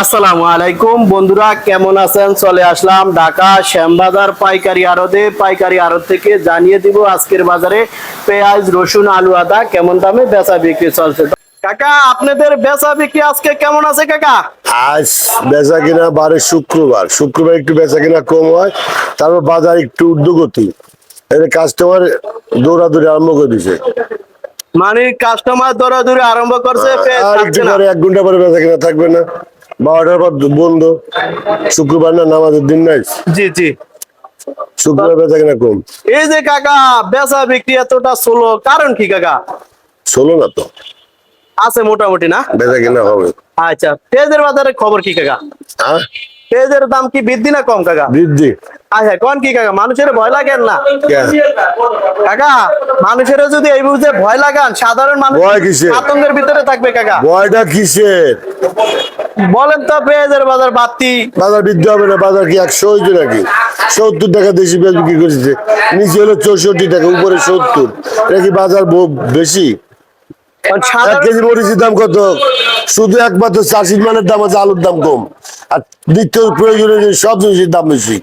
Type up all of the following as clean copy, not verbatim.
আসসালামু আলাইকুম বন্ধুরা, কেমন আছেন? চলে আসলাম ঢাকা শ্যামবাজার পাইকারি আড়ত থেকে জানিয়ে দিব আজকের বাজারে পেঁয়াজ, রসুন, আলু, আদা কেমন দামে বেচা বিক্রি চলছে। কাকা, আপনাদের বেচা বিক্রি আজকে কেমন আছে কাকা? আজ বেচা কিনা বারে শুক্রবার একটু বেচা কিনা কম হয়, তারপর বাজার একটু ঊর্ধ্বগতি। কাস্টমার দৌড়াদৌড়ি আরম্ভ করে দিছে, মানে কাস্টমার দৌড়াদৌড়ি আরম্ভ করছে। আর একটু পরে 1 ঘন্টা পরে বেচা কিনা থাকবে না, 12টার পর বন্ধ। শুক্রবার না, নামাজের দিন নাই। জি জি, শুক্রবার বেচা কিনা কম। এই যে কাকা বেচা বিক্রি এতটা স্লো, কারণ কি কাকা? ষোলো না তো আছে মোটামুটি না বেচা কিনা হবে। আচ্ছা, পেঁয়াজের বাজারে খবর কি কাকা? হ্যাঁ, পেঁয়াজের দাম কি বৃদ্ধি না কম কাকা? বৃদ্ধি। আচ্ছা, কোন কি কাকা, মানুষের ভয় লাগেন না কাকা? মানুষের যদি এই বুঝে ভয় লাগান, সাধারণ মানুষ ভয় কিসের? আতঙ্কের ভিতরে থাকবে কাকা। ভয়টা কিসের? বলেন তো, পেঁয়াজের বাজার বাড়তি। বাজার বৃদ্ধি হবে না? বাজার কি 100 হয়েছে নাকি? 70 টাকা দেশি পেঁয়াজ বিক্রি করেছে, নিচে হলো 64 টাকা, উপরে 70। এটা কি বাজার বেশি? 1 কেজি মরিচের দাম কত? শুধু একমাত্র চাষির মানের দাম আছে, আলুর দাম কম, আর নিত্য প্রয়োজনীয় সব জিনিসের দাম বেশি।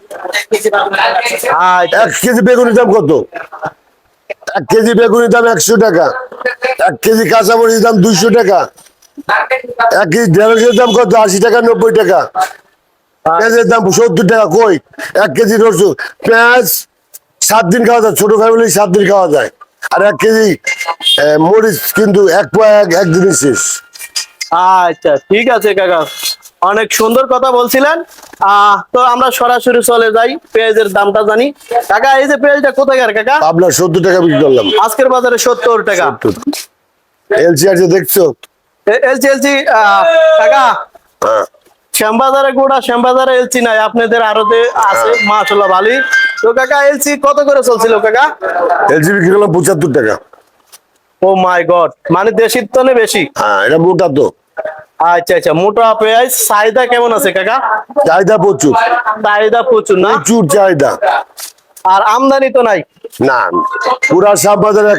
1 কেজি বেগুনের দাম কত? 1 কেজি বেগুনের দাম 100 টাকা। 1 কেজি কাঁচামরিচের দাম 200 টাকা। 1 কেজি ঢেঁড়সের দাম কত? 80 টাকা, 90 টাকা। পেঁয়াজের দাম 70 টাকা। কই 1 কেজি রসুন পেঁয়াজ 7 দিন খাওয়া যায়, ছোট ফ্যামিলি 7 দিন খাওয়া যায়। আর 1 কেজি মরিচ কিন্তু একদিনই শেষ। আচ্ছা, ঠিক আছে কাকা, অনেক সুন্দর কথা বলছিলেন। তো আমরা সরাসরি চলে যাই, পেঁয়াজের দামটা জানি। কাকা, এই যে পেঁয়াজটা কোথায় কাকা? আপনার 70 টাকা বিক্রি করলাম আজকের বাজারে 70 টাকা। এলসি আছে, দেখছো? এলচি এলচি কাকা, শ্যামবাজারে গোড়া, শ্যামবাজারে এলচি নাই, আপনাদের আরতে আছে। মাশাআল্লাহ, ভালোই তো কাকা। এলচি কত করে চলছিল কাকা? এলসি বিক্রি করলাম 75 টাকা। ও মাই গড, মানে দেশির তনে বেশি। হ্যাঁ, এটা মোটা তো। আচ্ছা আচ্ছা, মোটা পেঁয়াজ চাহিদা কেমন আছে কাকা? চাহিদা প্রচুর। চাহিদা প্রচুর না? প্রচুর চাহিদা। আর আমদানি তো নাই না, পুরা শ্যামবাজারে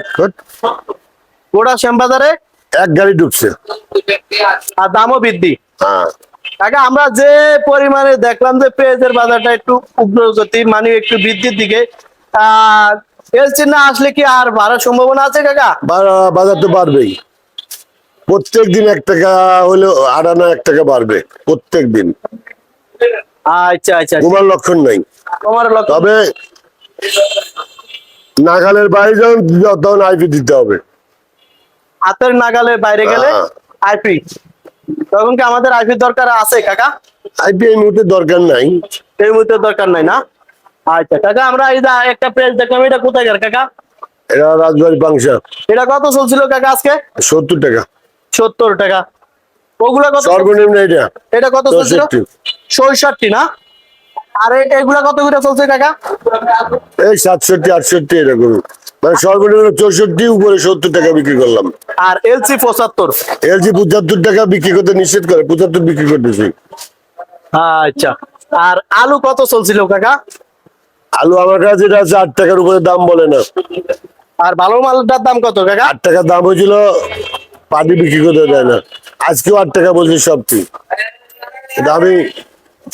গোড়া শ্যামবাজারে এক গাড়ি ঢুকছে। আর দামও বৃদ্ধি। হ্যাঁ, কাকা, আমরা যে পরিমাণে দেখলাম যে পেঁয়াজের বাজারটা একটু উগ্রগতি, মানে একটু বৃদ্ধির দিকে, এলচি না আসলে কি আর বাড়ার সম্ভাবনা আছে কাকা? বাজার তো বাড়বেই। প্রত্যেক দিন 1 টাকা হলেও আড়ানা 1 টাকা বাড়বে প্রত্যেক দিন। আচ্ছা আচ্ছা, তোমার লক্ষণ নাই। তোমার তবে নাগালের বাইরে তখন আইপি দিতে হবে। হাতের নাগালের বাইরে গেলে আইপি। তখন কি আমাদের আইপির দরকার আছে কাকা? আইপি এই মুহূর্তে দরকার নাই। এই মুহূর্তে দরকার নাই না? আচ্ছা কাকা, আমরা এই যে একটা পেঁয়াজ দেখলাম, এটা কোথায় কাকা? এটা রাজবাড়ি পাংশা। এটা কত চলছিল কাকা আজকে? 70 টাকা। 70 টাকা। ওগুলা কত? সর্বনিম্ন এটা। এটা কত চলছিল? 67 না? আরে এগুলা কত করে চলছে কাকা? এই 67, 68 এরকম। মানে সর্বনিম্ন 64, উপরে 70 টাকা বিক্রি করলাম। আর এলসি 75। এলজি 75 টাকা বিক্রি করতে নিষেধ করে, 75 বিক্রি করতেছি। আচ্ছা, আর আলু কত চলছিল কাকা? আলু আমার কাছে যেটা আছে 8 টাকার উপরে দাম বলে না। আর ভালো মালটার দাম কত কাকা? 8 টাকা দাম হয়েছিল, পাটি বিক্রি করতে দেয় না। আজকেও 8 টাকা বলছি সবচেয়ে। আমি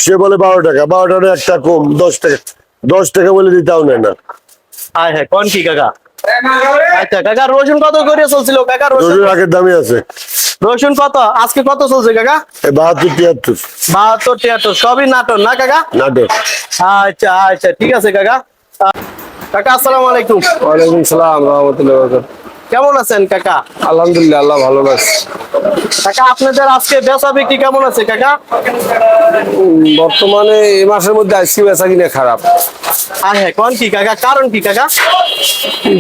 সে বলে 12 টাকা, 12 টাকা একটা কম, 10 টাকা, 10 টাকা বলে দিতেও নেয় না। হ্যাঁ, কোন কি কাকা? আচ্ছা কাকা, রসুন কত করে চলছিল কাকা? রসুন আগের দামই আছে। রসুন কত আজকে কত চলছে কাকা? 72, 73। 72, 73 সবই নাটোর না কাকা? নাটোর। আচ্ছা আচ্ছা, ঠিক আছে কাকা। কাকা, আসসালামু আলাইকুম। ওয়ালাইকুম সালাম রাহমাতুল্লাহি ওয়া বারাকাতুহু। কেমন আছেন কাকা? আলহামদুলিল্লাহ, আল্লাহ ভালো আছে। কাকা, আপনাদের আজকে বেচা বিক্রি কেমন আছে কাকা? বর্তমানে এই মাসের মধ্যে আজকে বেচা কিনা খারাপ। হ্যাঁ, কোন কি কাকা? কারণ কি কাকা?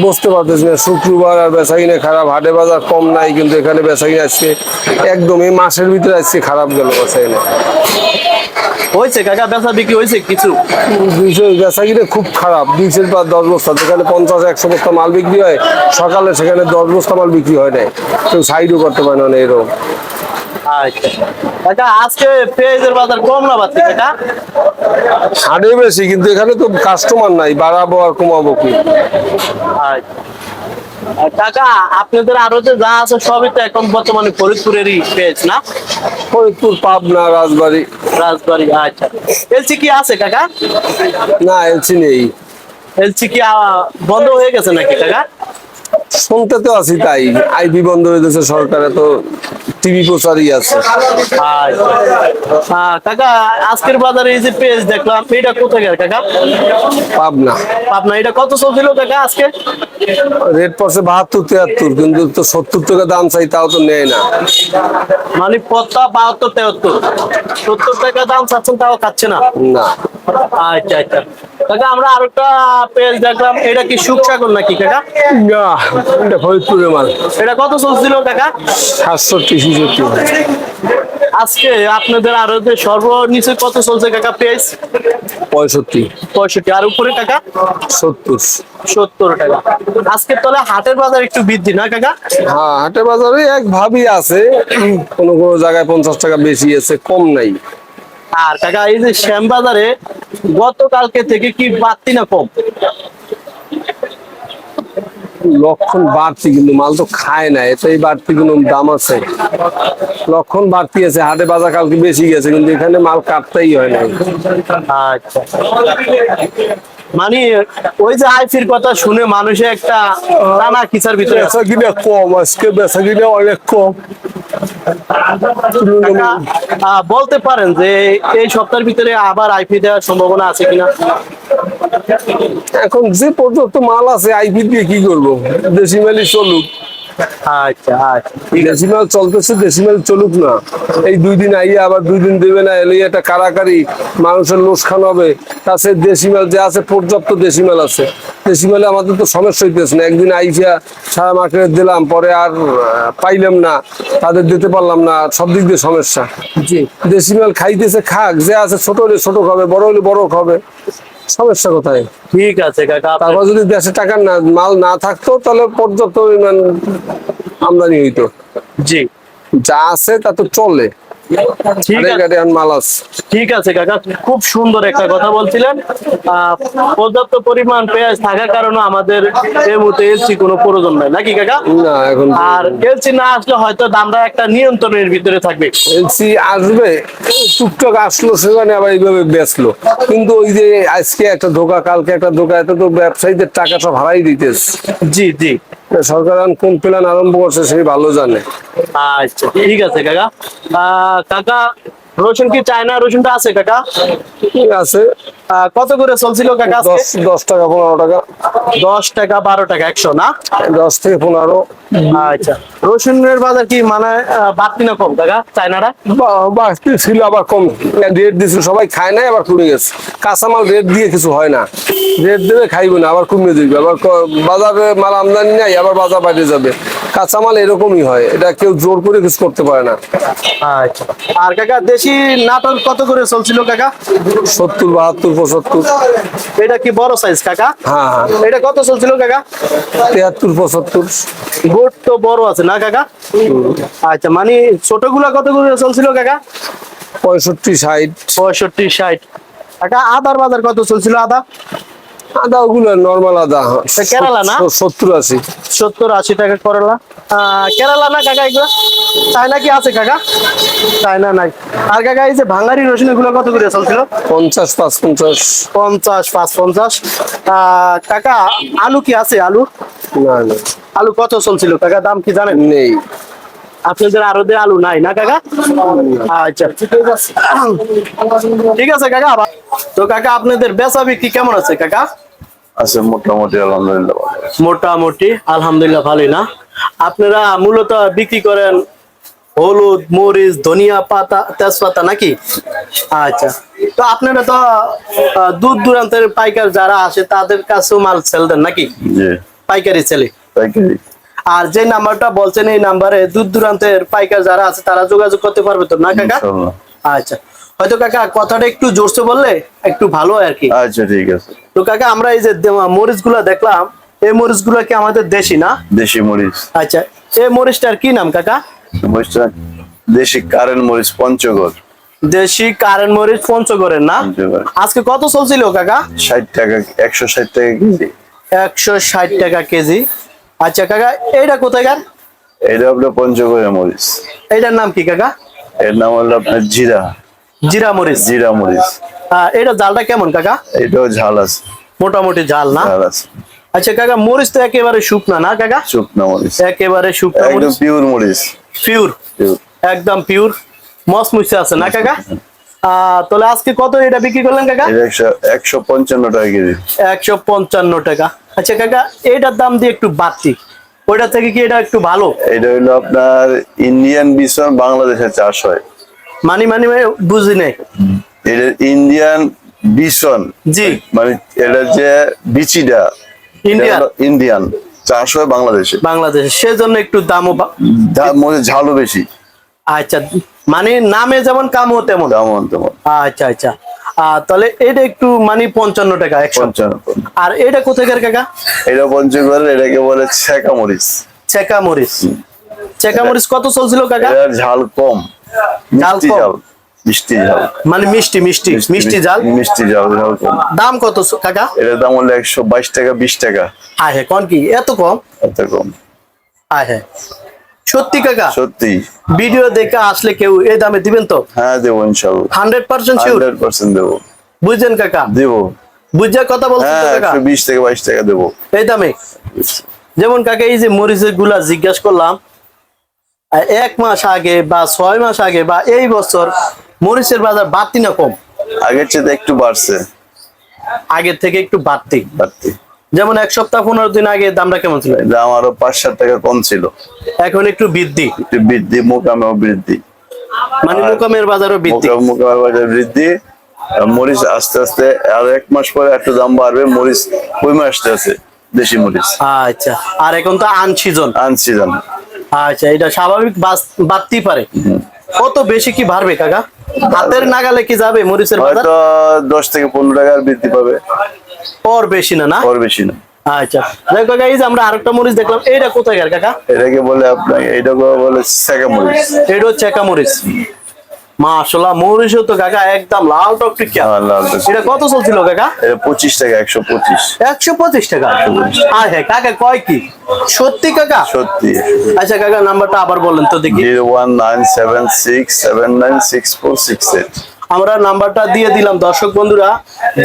বুঝতে পারতেছি না, শুক্রবার আর বেচা কিনা খারাপ। হাটে বাজার কম নাই, কিন্তু এখানে বেচা কিনা আজকে একদম এই মাসের ভিতরে আজকে খারাপ গেল বেচা কিনা। হয়েছে কাকা, বেচা বিক্রি হয়েছে কিছু? 200 বেচা কিনা খুব খারাপ। 200 বা 10 বস্তা, যেখানে 50-100 বস্তা মাল বিক্রি হয় সকালে, সেখানে 10 বস্তা মাল বিক্রি হয় নাই। কেউ সাইডও করতে পারে না এরকম। আচ্ছা কাকা, আজকে পেঁয়াজের বাজার কম না বাড়ছে কাকা? হাটে বেশি, কিন্তু এখানে তো কাস্টমার নাই, বাড়াবো আর কমাবো কি? আচ্ছা কাকা আপনাদের আরো যে যা আছে সবই তো এখন বর্তমানে ফরিদপুরেরই পেজ না? ফরিদপুর, পাবনা, রাজবাড়ী। রাজবাড়ি, আচ্ছা। এলসি কি আছে কাকা? না, এলসি নেই। এলসি কি বন্ধ হয়ে গেছে নাকি কাকা? শুনতে তো আছি তাই, আইপি বন্ধ হয়ে গেছে, সরকারে তো টিভি প্রচারই আছে। কাকা আজকের বাজারে এই যে পেজ দেখলাম, এটা কোথায় কাকা? পাবনা। পাবনা। এটা কত চলছিল কাকা আজকে? রেট পড়ছে 72-73, কিন্তু তো 70 টাকা দাম চাই, তাও তো নেয় না। মানে পত্তা 72-73, 70 টাকা দাম চাচ্ছেন তাও খাচ্ছে না। না, আচ্ছা আচ্ছা কাকা, আমরা আরেকটা পেজ দেখলাম, এটা কি সুখ সাগর নাকি কাকা? না, এটা ফরিদপুরের মাল। এটা কত চলছিল কাকা? 67-66। আজকে আপনাদের আরো যে সর্বনিচে কত চলছে কাকা পেজ? 65। 65। আর উপরে কাকা? 70। 70 টাকা। আজকে তাহলে হাটের বাজার একটু বৃদ্ধি না কাকা? হ্যাঁ, হাটের বাজারে এক ভাবই আছে, কোন কোন জায়গায় 50 টাকা বেশি আছে, কম নাই। আর কাকা এই যে শ্যামবাজারে গতকালকে থেকে কি বাড়তি না কম? লক্ষণ বাড়তি, কিন্তু মাল তো খায় না, এটাই বাড়তি, কোনো দাম আছে। লক্ষণ বাড়তি আছে, হাটে বাজার কালকে বেশি গেছে, কিন্তু এখানে মাল কাটতেই হয় না। আচ্ছা, মানে ওই যে আইফির কথা শুনে মানুষে একটা টানা খিচার ভিতরে আছে। বেচা কিনা কম, আজকে বেচা কিনা অনেক কম। কাকা, বলতে পারেন যে এই সপ্তাহের ভিতরে আবার আইপি দেওয়ার সম্ভাবনা আছে কিনা? এখন যে পর্যন্ত মাল আছে, আইপি দিয়ে কি করবো? দেশি মালই চলুক। আচ্ছা আচ্ছা, দেশি মাল চলতেছে, দেশি মাল চলুক না। এই 2 দিন আইয়া আবার 2 দিন দেবে না, এলে একটা কারাকারি, মানুষের লোকসান হবে। তাছে দেশি মাল যে আছে, পর্যাপ্ত দেশি মাল আছে। দেশি মালে আমাদের তো সমস্যা হইতেছে না। একদিন আইসা সারা মার্কেট দিলাম, পরে আর পাইলাম না, তাদের দিতে পারলাম না, সব দিক দিয়ে সমস্যা। জি। দেশি মাল খাইতেছে খাক, যে আছে ছোট হলে ছোট খাবে, বড় হলে বড় খাবে, সমস্যা কোথায়? ঠিক আছে কাকা। তারপর যদি দেশে টাকার না মাল না থাকতো, তাহলে পর্যাপ্ত পরিমাণ আমদানি হইতো। জি, যা আছে তা তো চলে। ঠিক আছে। গাড়ি মাল আছে। ঠিক আছে কাকা, খুব সুন্দর একটা কথা বলছিলেন। পর্যাপ্ত পরিমাণ পেঁয়াজ থাকার কারণে আমাদের এই মুহূর্তে এলসি কোনো প্রয়োজন নাই নাকি কাকা? না, এখন আর এলসি না আসলে হয়তো দামটা একটা নিয়ন্ত্রণের ভিতরে থাকবে। এলসি আসবে, টুকটাক আসলো, সেখানে আবার এইভাবে বেচলো। কিন্তু ওই যে আজকে একটা ধোকা, কালকে একটা ধোকা, এত তো ব্যবসায়ীদের টাকা সব হারাই দিতেছে। জি জি। সরকার এখন কোন প্ল্যান আরম্ভ করছে সেই ভালো জানে। আচ্ছা ঠিক আছে কাকা। কাকা রসুন কি চায়না রসুনটা আছে কাকা? ঠিক আছে। কত করে চলছিল কাকা আজকে? 10 টাকা 15 টাকা। 10 টাকা 12 টাকা 100 না? 10 থেকে 15। আচ্ছা, রসুনের বাজার কি মানে বাড়তি না কম কাকা চায়নাটা? বাড়তি ছিল, আবার কম রেট দিছিল, সবাই খায় না, আবার কমে গেছে। কাঁচামাল রেট দিয়ে কিছু হয় না, রেট দেবে খাইবে না, আবার কমে যাবে। আবার বাজারে মাল আমদানি নাই, আবার বাজার বাইরে যাবে। কাঁচামাল এরকমই হয়, এটা কেউ জোর করে কিছু করতে পারে না। আচ্ছা, আর কাকা দেশি নাটোর কত করে চলছিল কাকা? 70, 72, 75। এটা কি বড় সাইজ কাকা? হ্যাঁ হ্যাঁ। এটা কত চলছিল কাকা? 73, 75। গোট তো বড় আছে না কাকা? আচ্ছা, মানে ছোটগুলা কত করে চলছিল কাকা? 65, 60। 65, 60। কাকা আদার বাজার কত চলছিল আদা? আদা ওগুলো নর্মাল আদা, কেরালা না? 70, 80। 70, 80 টাকা করলা। কেরালা না কাকা এগুলো? চায়না কি আছে কাকা? চায়না নাই। আর কাকা এই যে ভাঙারি রসুন এগুলো কত করে চলছিল? 50, 55। 50, 550। কাকা আলু কি আছে? আলু না না, আলু কত চলছিল কাকা, দাম কি জানেন? নেই। আপনাদের আরো দিয়ে আলু নাই না কাকা? আচ্ছা ঠিক আছে কাকা। তো কাকা আপনাদের বেচা বিক্রি কেমন আছে কাকা? আছে মোটামুটি, আলহামদুলিল্লাহ ভালো। মোটামুটি আলহামদুলিল্লাহ ভালোই না? আপনারা মূলত বিক্রি করেন হলুদ, মরিচ, ধনিয়া পাতা, তেজপাতা নাকি? আচ্ছা, তো আপনারা তো দূর দূরান্তের পাইকার যারা আসে তাদের কাছেও মাল সেল দেন নাকি? জি, পাইকারি সেলে। পাইকারি। আর যে নাম্বারটা বলছেন এই নাম্বারে দূর দূরান্তের পাইকার যারা আছে তারা যোগাযোগ করতে পারবে তো না কাকা? ইনশাআল্লাহ। আচ্ছা, হয়তো কাকা কথাটা একটু জোরসে বললে একটু ভালো হয় আর কি। আচ্ছা ঠিক আছে। তো কাকা আমরা এই যে মরিচ গুলা দেখলাম, এই মরিচ গুলা কি আমাদের দেশি না? দেশি মরিচ। আচ্ছা, এই মরিচটার কি নাম কাকা? মরিচটা দেশি কারেন্ট মরিচ, পঞ্চগড়। দেশি কারেন্ট মরিচ পঞ্চগড়ের না? পঞ্চগড়। আজকে কত চলছিল কাকা? 60 টাকা, 160 টাকা কেজি। 160 টাকা কেজি। আচ্ছা কাকা, এইটা কোথাকার? এটা আপনার পঞ্চগড়ের মরিচ। এইটার নাম কি কাকা? এর নাম হলো আপনার জিরা। জিরা মরিচ। জিরা মরিচ। এটা জালটা কেমন কাকা? এটাও ঝাল আছে। মোটামুটি ঝাল না? ঝাল আছে। আচ্ছা কাকা, মরিচ তো একেবারে শুকনা না কাকা? শুকনো মরিচ, একেবারে শুকনো একদম মরিচ, পিওর মরিচ। Pure, Pure। একদম পিওর মসমুসে আছে না কাকা? তাহলে আজকে কত এটা বিক্রি করলেন কাকা? এটা 155 টাকা কেজি। 155 টাকা। আচ্ছা কাকা, এইটার দাম দিয়ে একটু বাড়তি, ওইটা থেকে কি এটা একটু ভালো? এটা হলো আপনার ইন্ডিয়ান বিসন, বাংলাদেশে চাষ হয়। মানে বুঝি নাই। এটা ইন্ডিয়ান বিসন, জি। মানে এটা যে বিচিটা ইন্ডিয়ান, ইন্ডিয়ান চাষ হয় বাংলাদেশে। বাংলাদেশে, সেজন্য একটু দামও মরিচ ঝালও বেশি। আচ্ছা, মানে নামে যেমন কামও তেমন। তেমন তেমন। আচ্ছা আচ্ছা, তাহলে এটা একটু মানে 55 টাকা 55। আর এটা কোথাকার কাকা? এটা পঞ্চগড়ের, এটাকে বলে ছেঁকা মরিচ। ছেঁকা মরিচ। ছেঁকা মরিচ কত চলছিল কাকা? এটার ঝাল কম, ঝাল মিষ্টি কম? ঝাল, মিষ্টি ঝাল, মানে মিষ্টি মিষ্টি মিষ্টি ঝাল। মিষ্টি ঝাল, ঝাল কম। দাম কত কাকা? এটার দাম হলো 122 টাকা, 20 টাকা। হ্যাঁ হ্যাঁ, কোন কি এত কম? এত কম। হ্যাঁ হ্যাঁ, সত্যি কাকা? সত্যি। ভিডিও দেখে আসলে কেউ এই দামে দিবেন তো? হ্যাঁ দেবো ইনশাল্লাহ। 100% শিওর? 100% দেবো। বুঝছেন কাকা? দেবো। বুঝা কথা বলছেন তো হ্যাঁ, কাকা? 120 থেকে 22 টাকা দেবো। এই দামে? যেমন কাকা, এই যে মরিচের গুলা জিজ্ঞাসা করলাম, 1 মাস আগে বা 6 মাস আগে বা এই বছর মরিচের বাজার বাড়তি না কম? আগের চেয়ে একটু বাড়ছে। আগের থেকে একটু বাড়তি। বাড়তি। যেমন 1 সপ্তাহ 15 দিন আগে দামটা কেমন ছিল? দাম আরো 5-7 টাকা কম ছিল। এখন একটু বৃদ্ধি, একটু বৃদ্ধি, মোকামেও বৃদ্ধি। মানে মোকামের বাজারও বৃদ্ধি। মোকামের বাজার বৃদ্ধি। আর মরিচ আস্তে আস্তে আর 1 মাস পরে একটু দাম বাড়বে। মরিচ কমে আসতে আছে, দেশি মরিচ। আচ্ছা, আর এখন তো আনসিজন। আনসিজন। আচ্ছা, এটা স্বাভাবিক বাড়তেই পারে। কত বেশি কি বাড়বে কাকা? হাতের নাগালে কি যাবে মরিচের বাজার? হয়তো 10 থেকে 15 টাকার বৃদ্ধি পাবে। ওর বেশি না? না, ওর বেশি না। আচ্ছা, যাই কাকা, এই যে আমরা আরেকটা মরিচ দেখলাম, এইটা কোথাকার কাকা? এটাকে বলে আপনার, এইটাকে বলে ছেঁকা মরিচ। এটা হচ্ছে ছেঁকা মরিচ। মাশাআল্লাহ, মরিচও তো কাকা একদম লাল টকটকিয়া। হ্যাঁ, লাল টকটকিয়া। এটা কত চলছিল কাকা? এটা 25 টাকা, 125। 125 টাকা? আর হ্যাঁ কাকা, কয় কি সত্যি কাকা? সত্যি। আচ্ছা কাকা, নাম্বারটা আবার বলেন তো দেখি। 01976796468। আমরা নাম্বারটা দিয়ে দিলাম দর্শক বন্ধুরা,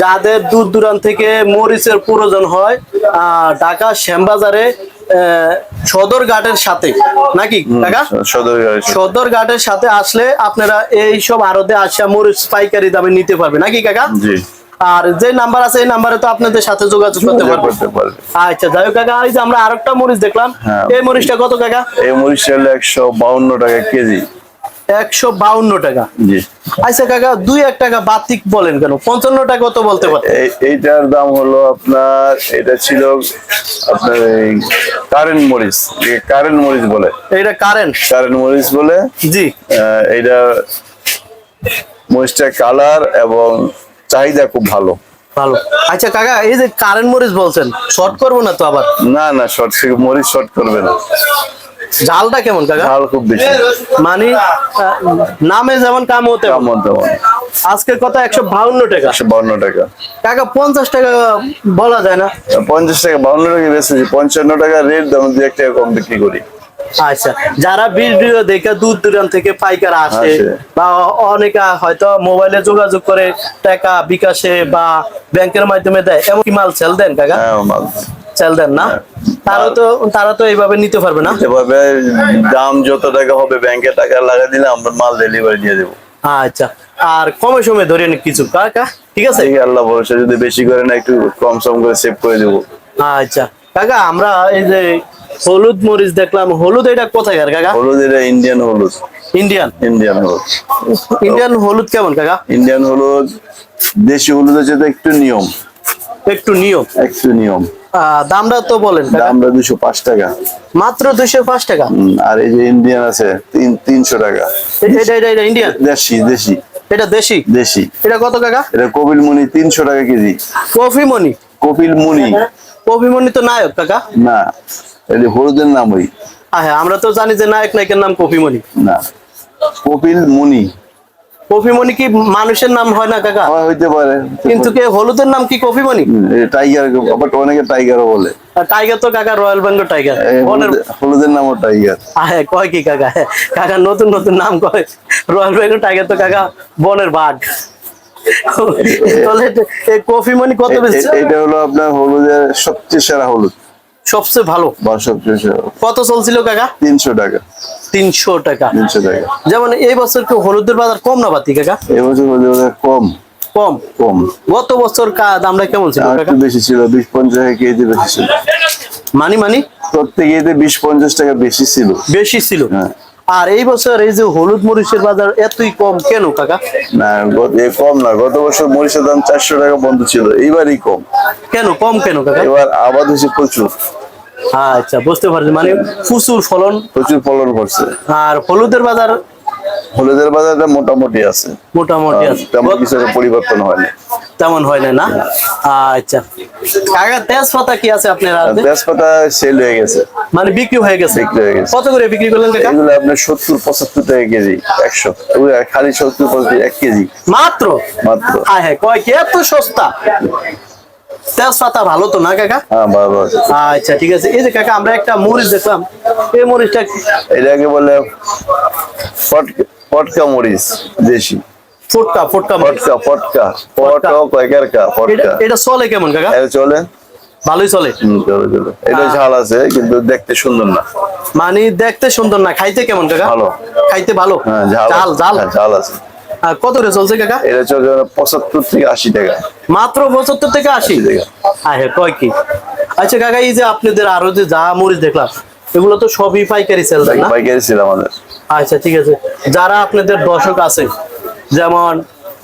যাদের দূর দূরান্ত থেকে মরিচের প্রয়োজন হয়, ঢাকা শ্যামবাজারে সদরঘাটের সাথে নাকি কাকা? সদরঘাটের সাথে আসলে আপনারা এইসব আড়তে আসা মরিচ পাইকারি দামে নিতে পারবে নাকি কাকা? জি। আর যে নাম্বার আছে এই নাম্বারে তো আপনাদের সাথে যোগাযোগ করতে পারবে। আচ্ছা, যাই হোক কাকা, এই যে আমরা আরেকটা মরিচ দেখলাম, এই মরিচটা কত কাকা? এই মরিচটা হলো 152 টাকা কেজি। 152 টাকা? জি। আচ্ছা কাকা, 2-1 টাকা বাতিক বলেন কেন? 55 টাকা তো বলতে পারেন। এইটার দাম হলো আপনার, এটা ছিল আপনার এই কারেন্ট মরিচ, কারেন্ট মরিচ বলে। এটা কারেন্ট মরিচ বলে। জি। এইটা মরিচটা কালার এবং চাহিদা খুব ভালো। ভালো। আচ্ছা কাকা, এই যে কারেন্ট মরিচ বলছেন, শর্ট করবো না তো আবার? না না, শর্ট মরিচ শর্ট করবে না। ঝালটা কেমন কাকা? ঝাল খুব বেশি। মানে নামে যেমন কাম হতে আজকে কত? 152 টাকা। 152 টাকা কাকা, 50 টাকা বলা যায় না? 50 টাকা 52 টাকা বেশি। 55 টাকা রেট, দাম 2-1 টাকা কম বিক্রি করি। আচ্ছা, যারা ভিডিও দেখে দূর দূরান্ত থেকে পাইকার আসে বা অনেকে হয়তো মোবাইলে যোগাযোগ করে টাকা বিকাশে বা ব্যাংকের মাধ্যমে দেয়, এমন কি মাল সেল দেন কাকা? সেল দেন না? তারা তো এইভাবে নিতে পারবে না? এভাবে দাম যত টাকা হবে ব্যাংকে টাকা লাগাই দিলে আমরা মাল ডেলিভারি দিয়ে দেবো। আচ্ছা, আর কমে সময় ধরে কিছু কাকা, ঠিক আছে? আল্লাহ ভরসা, যদি বেশি করে না একটু কম সম করে সেভ করে দেবো। আচ্ছা কাকা, আমরা এই যে হলুদ মরিচ দেখলাম, হলুদ এটা কোথায় কাকা? হলুদ এটা ইন্ডিয়ান হলুদ। ইন্ডিয়ান হলুদ। ইন্ডিয়ান হলুদ কেমন কাকা? ইন্ডিয়ান হলুদ দেশি হলুদ হচ্ছে একটু নিয়ম। একটু নিয়ম। দামটা তো বলেন। দামটা 205 টাকা মাত্র। 205 টাকা? আর এই যে ইন্ডিয়ান আছে 300 টাকা। এটা ইন্ডিয়ান? দেশি। এটা দেশি? এটা কত কাকা? এটা কপিলমণি 300 টাকা কেজি। কফিমণি তো নায়ক কাকা? না, এটা হলুদের নাম। ওই হ্যাঁ, আমরা তো জানি যে নায়কের নাম কফিমণি। না, কপিলমণি। কফিমণি কি মানুষের নাম হয় না কাকা? হইতে পারে। কিন্তু কে হলুদের নাম কি কফিমণি? টাইগার, আবার অনেকে টাইগারও বলে। আর টাইগার তো কাকা রয়্যাল বেঙ্গল টাইগার। হলুদের নামও টাইগার। হ্যাঁ, কয় কি কাকা? কাকা নতুন নতুন নাম করে। রয়্যাল বেঙ্গল টাইগার তো কাকা বনের বাঘ। তাহলে এই কফিমণি কত বেচছে? এটা হলো আপনার হলুদের সবচেয়ে সেরা হলুদ, সবচেয়ে ভালো। বা সবচেয়ে সেরা। কত চলছিল কাকা? 300 টাকা। 300 টাকা। 300 টাকা। যেমন এই বছর কি হলুদের বাজার কম না বাতি কাকা? এবছর হলুদের বাজার কম। কম। কম। গত বছর দামটা কেমন ছিল আর কাকা? একটু বেশি ছিল, 20-50 টাকা কেজি বেশি ছিল। মানি প্রত্যেক ইয়েতে 20-50 টাকা বেশি ছিল। বেশি ছিল। হ্যাঁ। আর এই বছর এই যে হলুদ মরিচের বাজার এতই কম কেন কাকা? না, কম না। গত বছর মরিচের দাম 400 টাকা বন্ধ ছিল, এবারই কম। কেন কম কেন কাকা? এবার আবাদ হয়েছে প্রচুর। আচ্ছা, বুঝতে পারছি, মানে প্রচুর ফলন। প্রচুর ফলন করছে। আর হলুদের বাজার? হলুদের বাজারটা মোটামুটি আছে, মোটামুটি আছে, তেমন কিছু একটা পরিবর্তন হয়নি। তেমন হয় না। আচ্ছা কাকা, তেজপাতা কি আছে আপনার হাতে? তেজপাতা সেল হয়ে গেছে, মানে বিক্রি হয়ে গেছে। বিক্রি হয়ে গেছে। কত করে বিক্রি করলেন কাকা? এগুলো আপনার 70-75 টাকা কেজি, 100 খালি 70-75 1 কেজি মাত্র। মাত্র। হ্যাঁ, কয় কি এত সস্তা? তেজপাতা ভালো তো না কাকা? হ্যাঁ, ভালো আছে। আচ্ছা ঠিক আছে। এই যে কাকা, আমরা একটা মরিচ দেখলাম, এই মরিচটা এটাকে বলে পটকা মরিচ, দেশি ফটকা মরিচ। এটা চলে কেমন কাকা? চলে, ভালোই চলে। চলে। এটা ঝাল আছে কিন্তু দেখতে সুন্দর না। মানে দেখতে সুন্দর না, খাইতে কেমন কাকা? ভালো। খাইতে ভালো। হ্যাঁ, ঝাল আছে। আর কত করে চলছে কাকা? এটা চলে 75 থেকে 80 টাকা। মাত্র 75 থেকে 80 টাকা। হ্যাঁ, কয় কি? আচ্ছা কাকা, এই যে আপনাদের আরো যে যা মরিচ দেখলাম, এগুলো তো সবই পাইকারি সেল দেন না? পাইকারি ছিল আমাদের। আচ্ছা ঠিক আছে। যারা আপনাদের দর্শক আছে, যেমন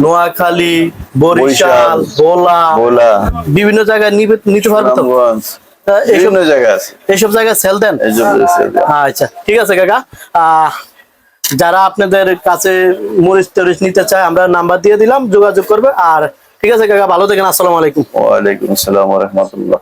নোয়াখালী, বরিশাল, ভোলা, বিভিন্ন জায়গায় নিতে পারবে তো? রামগঞ্জ, এইসব বিভিন্ন জায়গায় আছে। এইসব জায়গায় সেল দেন? আচ্ছা ঠিক আছে কাকা। যারা আপনাদের কাছে মরিচ টরিচ নিতে চায়, আমরা নাম্বার দিয়ে দিলাম, যোগাযোগ করবে। আর ঠিক আছে কাকা, ভালো থাকেন। আসসালামু আলাইকুম। ওয়ালাইকুম আসসালাম ওয়া রাহমাতুল্লাহ।